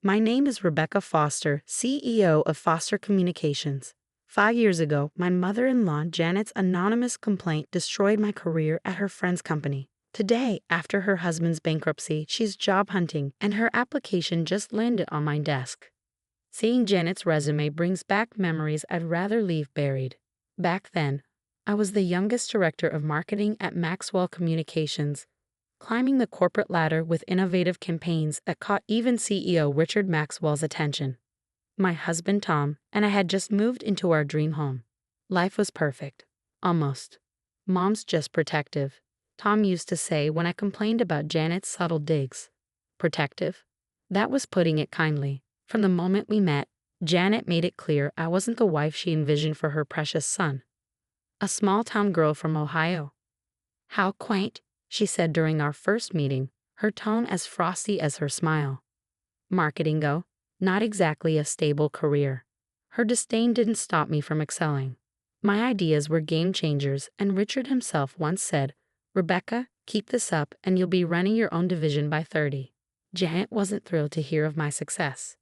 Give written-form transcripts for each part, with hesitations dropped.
My name is Rebecca Foster, CEO of Foster Communications. 5 years ago, my mother-in-law Janet's anonymous complaint destroyed my career at her friend's company. Today, after her husband's bankruptcy, she's job hunting, and her application just landed on my desk. Seeing Janet's resume brings back memories I'd rather leave buried. Back then, I was the youngest director of marketing at Maxwell Communications, climbing the corporate ladder with innovative campaigns that caught even CEO Richard Maxwell's attention. My husband Tom and I had just moved into our dream home. Life was perfect. Almost. Mom's just protective, Tom used to say when I complained about Janet's subtle digs. Protective? That was putting it kindly. From the moment we met, Janet made it clear I wasn't the wife she envisioned for her precious son. A small-town girl from Ohio. How quaint, she said during our first meeting, her tone as frosty as her smile. Marketing go? Not exactly a stable career. Her disdain didn't stop me from excelling. My ideas were game changers, and Richard himself once said, "Rebecca, keep this up and you'll be running your own division by 30. Janet wasn't thrilled to hear of my success.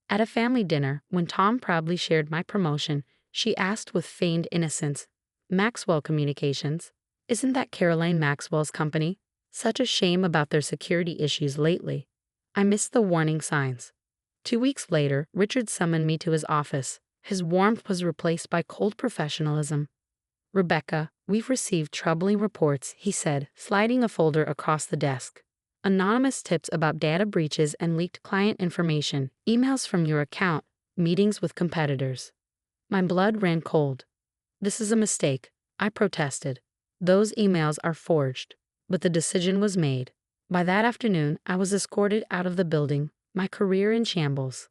At a family dinner, when Tom proudly shared my promotion, she asked with feigned innocence, "Maxwell Communications? Isn't that Caroline Maxwell's company? Such a shame about their security issues lately." I missed the warning signs. 2 weeks later, Richard summoned me to his office. His warmth was replaced by cold professionalism. "Rebecca, we've received troubling reports," he said, sliding a folder across the desk. "Anonymous tips about data breaches and leaked client information, emails from your account, meetings with competitors." My blood ran cold. "This is a mistake," I protested. "Those emails are forged." But the decision was made. By that afternoon, I was escorted out of the building, my career in shambles.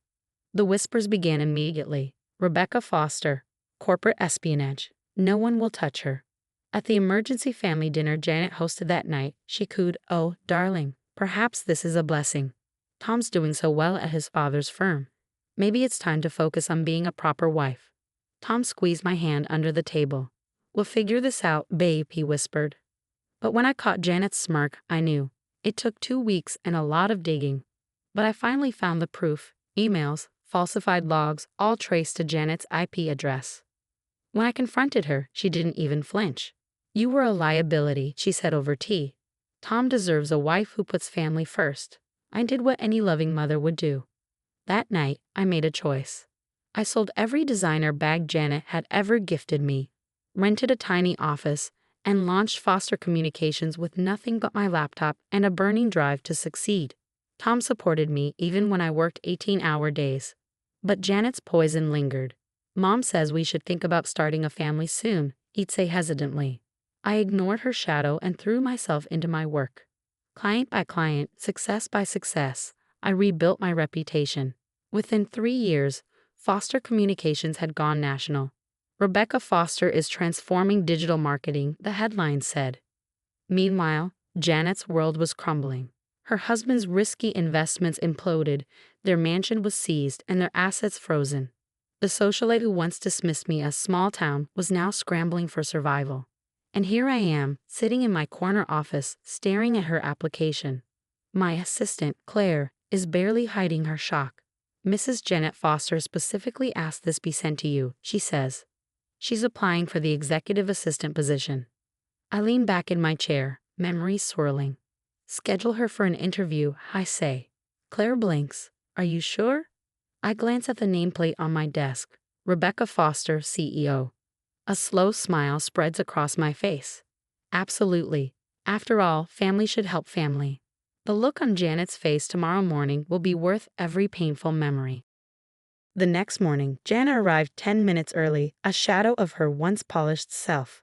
The whispers began immediately. "Rebecca Foster, corporate espionage. No one will touch her." At the emergency family dinner Janet hosted that night, she cooed, "Oh, darling, perhaps this is a blessing. Tom's doing so well at his father's firm. Maybe it's time to focus on being a proper wife." Tom squeezed my hand under the table. "We'll figure this out, babe," he whispered. But when I caught Janet's smirk, I knew. It took 2 weeks and a lot of digging. But I finally found the proof: emails, falsified logs, all traced to Janet's IP address. When I confronted her, she didn't even flinch. "You were a liability," she said over tea. "Tom deserves a wife who puts family first." I did what any loving mother would do. That night, I made a choice. I sold every designer bag Janet had ever gifted me, rented a tiny office, and launched Foster Communications with nothing but my laptop and a burning drive to succeed. Tom supported me even when I worked 18-hour days. But Janet's poison lingered. "Mom says we should think about starting a family soon," he'd say hesitantly. I ignored her shadow and threw myself into my work. Client by client, success by success, I rebuilt my reputation. Within 3 years, Foster Communications had gone national. "Rebecca Foster is transforming digital marketing," the headline said. Meanwhile, Janet's world was crumbling. Her husband's risky investments imploded, their mansion was seized, and their assets frozen. The socialite who once dismissed me as small town was now scrambling for survival. And here I am, sitting in my corner office, staring at her application. My assistant, Claire, is barely hiding her shock. "Mrs. Janet Foster specifically asked this be sent to you," she says. She's applying for the executive assistant position. I lean back in my chair, memories swirling. "Schedule her for an interview," I say. Claire blinks. "Are you sure?" I glance at the nameplate on my desk. "Rebecca Foster, CEO." A slow smile spreads across my face. "Absolutely. After all, family should help family." The look on Janet's face tomorrow morning will be worth every painful memory. The next morning, Janet arrived 10 minutes early, a shadow of her once polished self.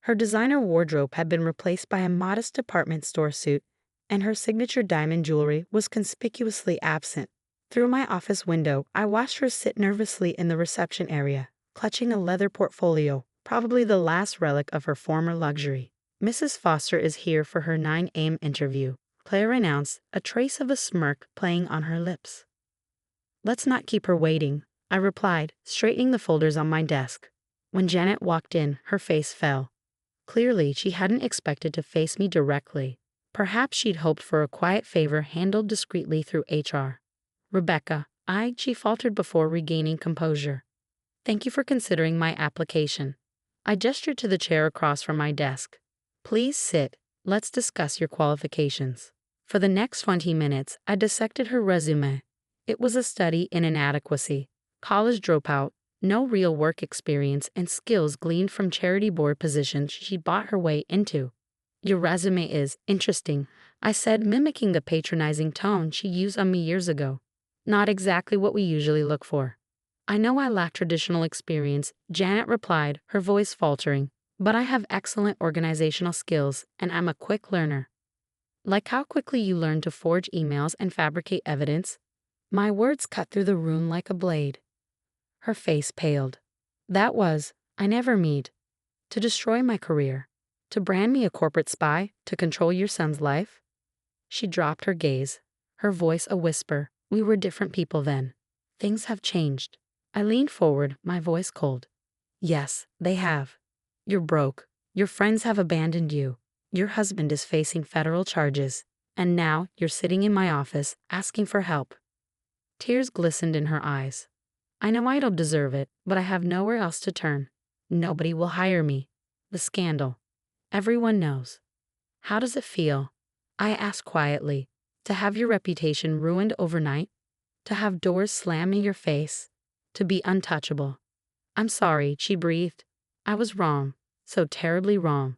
Her designer wardrobe had been replaced by a modest department store suit, and her signature diamond jewelry was conspicuously absent. Through my office window, I watched her sit nervously in the reception area, clutching a leather portfolio, probably the last relic of her former luxury. "Mrs. Foster is here for her 9 a.m. interview," Claire announced, a trace of a smirk playing on her lips. "Let's not keep her waiting," I replied, straightening the folders on my desk. When Janet walked in, her face fell. Clearly, she hadn't expected to face me directly. Perhaps she'd hoped for a quiet favor handled discreetly through HR. Rebecca, she faltered before regaining composure. Thank you for considering my application. I gestured to the chair across from my desk. Please sit. Let's discuss your qualifications. For the next 20 minutes, I dissected her resume. It was a study in inadequacy. College dropout, no real work experience, and skills gleaned from charity board positions she bought her way into. Your resume is interesting, I said, mimicking the patronizing tone she used on me years ago. Not exactly what we usually look for. I know I lack traditional experience, Janet replied, her voice faltering, but I have excellent organizational skills and I'm a quick learner. Like how quickly you learn to forge emails and fabricate evidence? My words cut through the room like a blade. Her face paled. I never meant to destroy my career, to brand me a corporate spy, to control your son's life. She dropped her gaze, her voice a whisper. We were different people then. Things have changed. I leaned forward, my voice cold. Yes, they have. You're broke. Your friends have abandoned you. Your husband is facing federal charges. And now you're sitting in my office, asking for help. Tears glistened in her eyes. I know I don't deserve it, but I have nowhere else to turn. Nobody will hire me. The scandal. Everyone knows. How does it feel? I asked quietly. To have your reputation ruined overnight? To have doors slam in your face? To be untouchable? I'm sorry, she breathed. I was wrong. So terribly wrong.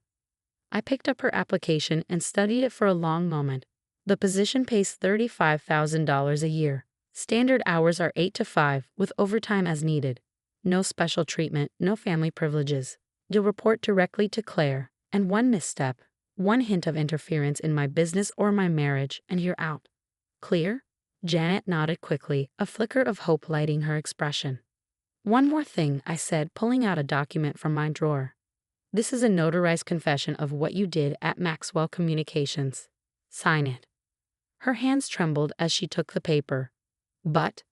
I picked up her application and studied it for a long moment. The position pays $35,000 a year. Standard hours are 8 to 5, with overtime as needed. No special treatment, no family privileges. You'll report directly to Claire, and one misstep, one hint of interference in my business or my marriage, and you're out. Clear? Janet nodded quickly, a flicker of hope lighting her expression. One more thing, I said, pulling out a document from my drawer. This is a notarized confession of what you did at Maxwell Communications. Sign it. Her hands trembled as she took the paper. But,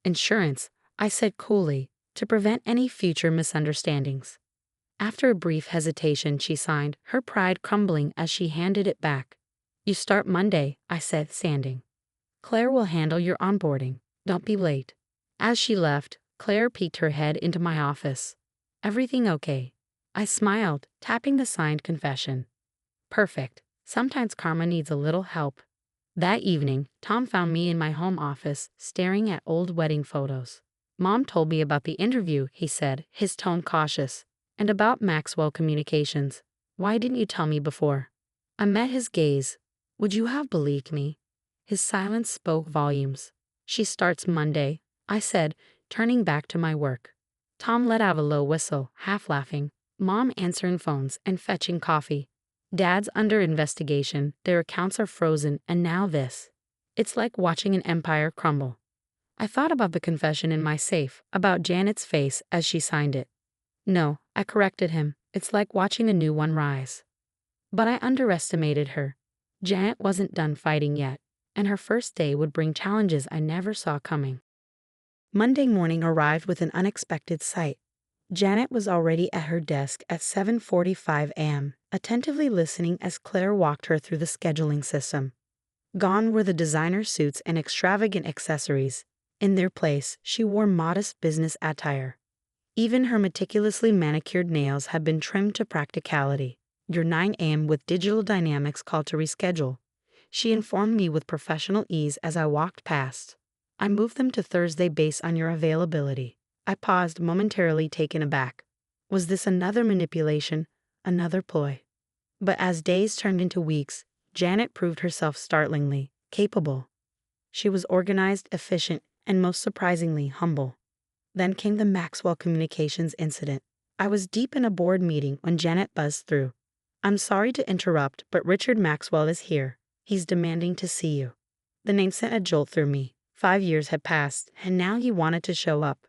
insurance, I said coolly, to prevent any future misunderstandings. After a brief hesitation, she signed, her pride crumbling as she handed it back. You start Monday, I said, standing. Claire will handle your onboarding. Don't be late. As she left, Claire peeked her head into my office. Everything okay? I smiled, tapping the signed confession. Perfect. Sometimes karma needs a little help. That evening, Tom found me in my home office, staring at old wedding photos. Mom told me about the interview, he said, his tone cautious. And about Maxwell Communications. Why didn't you tell me before? I met his gaze. Would you have believed me? His silence spoke volumes. She starts Monday, I said, turning back to my work. Tom let out a low whistle, half laughing. Mom answering phones and fetching coffee. Dad's under investigation, their accounts are frozen, and now this. It's like watching an empire crumble. I thought about the confession in my safe, about Janet's face as she signed it. No, I corrected him. It's like watching a new one rise. But I underestimated her. Janet wasn't done fighting yet, and her first day would bring challenges I never saw coming. Monday morning arrived with an unexpected sight. Janet was already at her desk at 7:45 a.m., attentively listening as Claire walked her through the scheduling system. Gone were the designer suits and extravagant accessories. In their place, she wore modest business attire. Even her meticulously manicured nails had been trimmed to practicality. Your 9 a.m. with Digital Dynamics called to reschedule, she informed me with professional ease as I walked past. I moved them to Thursday based on your availability. I paused, momentarily taken aback. Was this another manipulation, another ploy? But as days turned into weeks, Janet proved herself startlingly capable. She was organized, efficient, and most surprisingly humble. Then came the Maxwell Communications incident. I was deep in a board meeting when Janet buzzed through. I'm sorry to interrupt, but Richard Maxwell is here. He's demanding to see you. The name sent a jolt through me. 5 years had passed, and now he wanted to show up.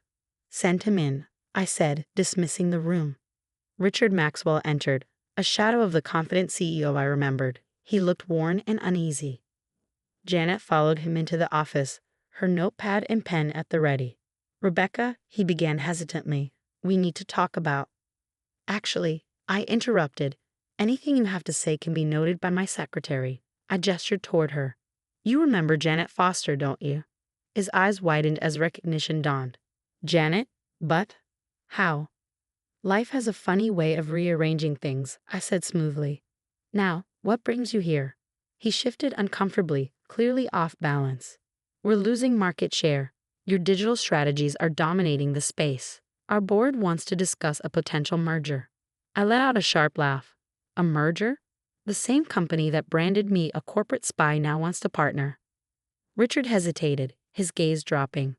Send him in, I said, dismissing the room. Richard Maxwell entered, a shadow of the confident CEO I remembered. He looked worn and uneasy. Janet followed him into the office, her notepad and pen at the ready. Rebecca, he began hesitantly, we need to talk about. Actually, I interrupted. Anything you have to say can be noted by my secretary. I gestured toward her. You remember Janet Foster, don't you? His eyes widened as recognition dawned. Janet? But? How? Life has a funny way of rearranging things, I said smoothly. Now, what brings you here? He shifted uncomfortably, clearly off balance. We're losing market share. Your digital strategies are dominating the space. Our board wants to discuss a potential merger. I let out a sharp laugh. A merger? The same company that branded me a corporate spy now wants to partner. Richard hesitated, his gaze dropping.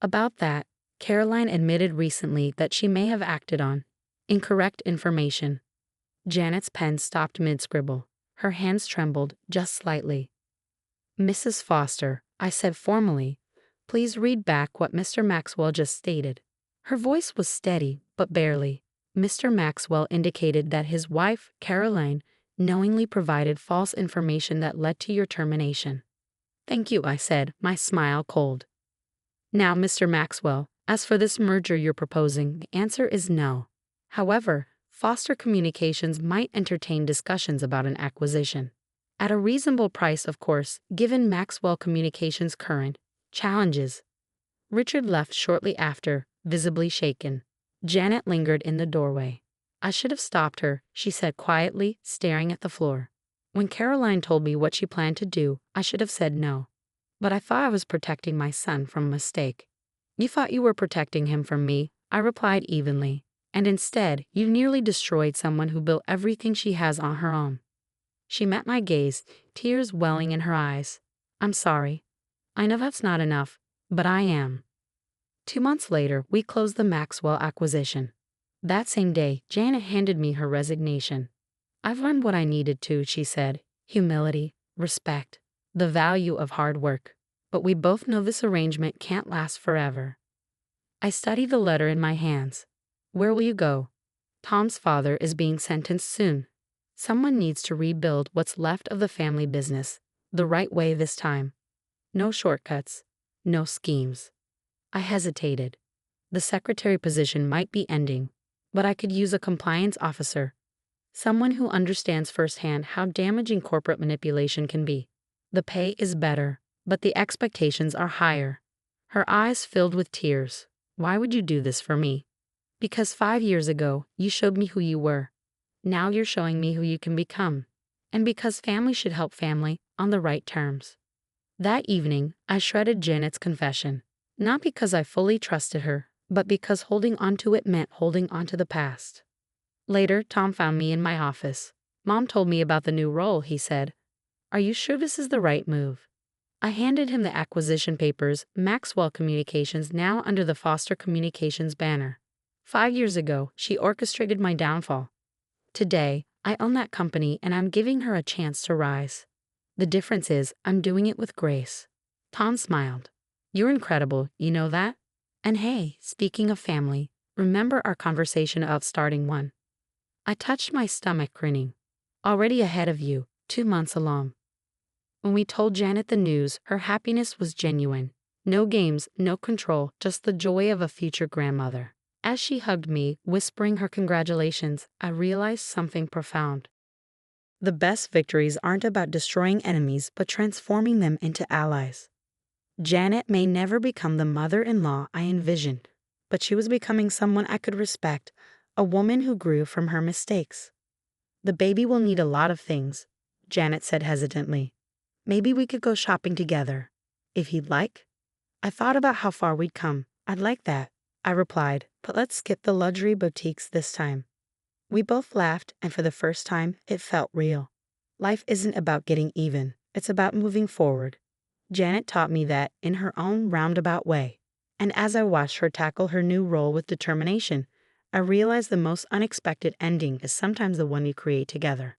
About that, Caroline admitted recently that she may have acted on incorrect information. Janet's pen stopped mid-scribble. Her hands trembled just slightly. Mrs. Foster, I said formally, please read back what Mr. Maxwell just stated. Her voice was steady, but barely. Mr. Maxwell indicated that his wife, Caroline, knowingly provided false information that led to your termination. Thank you, I said, my smile cold. Now, Mr. Maxwell, as for this merger you're proposing, the answer is no. However, Foster Communications might entertain discussions about an acquisition. At a reasonable price, of course, given Maxwell Communications' current challenges. Richard left shortly after, visibly shaken. Janet lingered in the doorway. I should have stopped her, she said quietly, staring at the floor. When Caroline told me what she planned to do, I should have said no. But I thought I was protecting my son from a mistake. You thought you were protecting him from me, I replied evenly. And instead, you nearly destroyed someone who built everything she has on her own. She met my gaze, tears welling in her eyes. I'm sorry. I know that's not enough, but I am. 2 months later, we closed the Maxwell acquisition. That same day, Janet handed me her resignation. I've learned what I needed to, she said. Humility, respect, the value of hard work. But we both know this arrangement can't last forever. I studied the letter in my hands. Where will you go? Tom's father is being sentenced soon. Someone needs to rebuild what's left of the family business, the right way this time. No shortcuts, no schemes. I hesitated. The secretary position might be ending, but I could use a compliance officer, someone who understands firsthand how damaging corporate manipulation can be. The pay is better, but the expectations are higher. Her eyes filled with tears. Why would you do this for me? Because 5 years ago, you showed me who you were. Now you're showing me who you can become. And because family should help family on the right terms. That evening, I shredded Janet's confession. Not because I fully trusted her, but because holding onto it meant holding onto the past. Later, Tom found me in my office. Mom told me about the new role, he said. Are you sure this is the right move? I handed him the acquisition papers, Maxwell Communications, now under the Foster Communications banner. 5 years ago, she orchestrated my downfall. Today, I own that company and I'm giving her a chance to rise. The difference is, I'm doing it with grace. Tom smiled. You're incredible, you know that? And hey, speaking of family, remember our conversation about starting one? I touched my stomach, grinning. Already ahead of you, 2 months along. When we told Janet the news, her happiness was genuine. No games, no control, just the joy of a future grandmother. As she hugged me, whispering her congratulations, I realized something profound. The best victories aren't about destroying enemies, but transforming them into allies. Janet may never become the mother-in-law I envisioned, but she was becoming someone I could respect, a woman who grew from her mistakes. The baby will need a lot of things, Janet said hesitantly. Maybe we could go shopping together, if he'd like. I thought about how far we'd come. I'd like that, I replied, but let's skip the luxury boutiques this time. We both laughed, and for the first time, it felt real. Life isn't about getting even, it's about moving forward. Janet taught me that in her own roundabout way. And as I watched her tackle her new role with determination, I realized the most unexpected ending is sometimes the one you create together.